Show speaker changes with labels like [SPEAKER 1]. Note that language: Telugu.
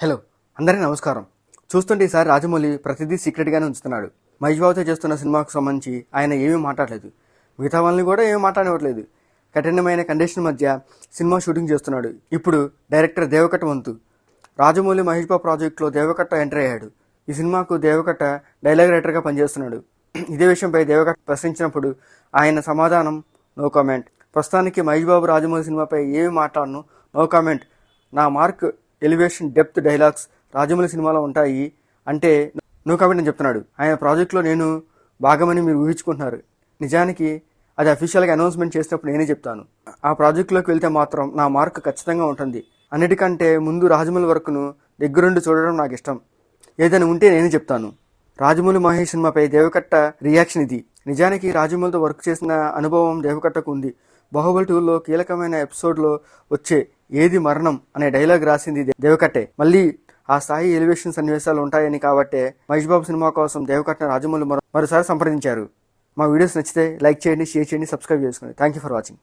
[SPEAKER 1] హలో, అందరికీ నమస్కారం. చూస్తుంటే ఈసారి రాజమౌళి ప్రతిదీ సీక్రెట్గానే ఉంచుతున్నాడు. మహేష్ బాబుతో చేస్తున్న సినిమాకు సంబంధించి ఆయన ఏమీ మాట్లాడలేదు. మిగతా వాళ్ళని కూడా ఏమీ మాట్లాడనివ్వట్లేదు. కఠినమైన కండిషన్ మధ్య సినిమా షూటింగ్ చేస్తున్నాడు. ఇప్పుడు డైరెక్టర్ దేవకట్ట వంతు. రాజమౌళి మహేష్ బాబు ప్రాజెక్టులో దేవకట్ట ఎంటర్ అయ్యాడు. ఈ సినిమాకు దేవకట్ట డైలాగ్ రైటర్గా పనిచేస్తున్నాడు. ఇదే విషయంపై దేవకట్ట ప్రశ్నించినప్పుడు ఆయన సమాధానం నో కామెంట్. ప్రస్తుతానికి మహేష్ బాబు రాజమౌళి సినిమాపై ఏమీ మాట్లాడను, నో కామెంట్. నా mark, elevation, depth, dialogues Rajamouli సినిమాలో ఉంటాయి అంటే నో కామెంట్ అని చెప్తున్నాడు. ఆయన ప్రాజెక్టులో నేను భాగమని మీరు ఊహించుకుంటున్నారు. నిజానికి అది అఫీషియల్గా అనౌన్స్మెంట్ చేసినప్పుడు నేనే చెప్తాను. ఆ ప్రాజెక్టులోకి వెళ్తే మాత్రం నా మార్క్ ఖచ్చితంగా ఉంటుంది. అన్నిటికంటే ముందు రాజమౌళి వర్క్ను దగ్గరుండి చూడడం నాకు ఇష్టం. ఏదైనా ఉంటే నేనే చెప్తాను. రాజమౌళి మహేష్ సినిమాపై దేవకట్ట రియాక్షన్ ఇది. నిజానికి రాజమౌళితో వర్క్ చేసిన అనుభవం దేవకట్టకు ఉంది. బాహుబలి 2లో కీలకమైన ఎపిసోడ్లో వచ్చే ఏది మరణం అనే డైలాగ్ రాసింది దేవకట్టే. మళ్ళీ ఆ స్థాయి ఎలివేషన్ సన్నివేశాలు ఉంటాయని కాబట్టే మహేష్ బాబు సినిమా కోసం దేవకట్ట రాజమౌళి మరోసారి సంప్రదించారు. మా వీడియోస్ నచ్చితే లైక్ చేయండి, షేర్ చేయండి, సబ్స్క్రైబ్ చేసుకోండి. Thank you for watching.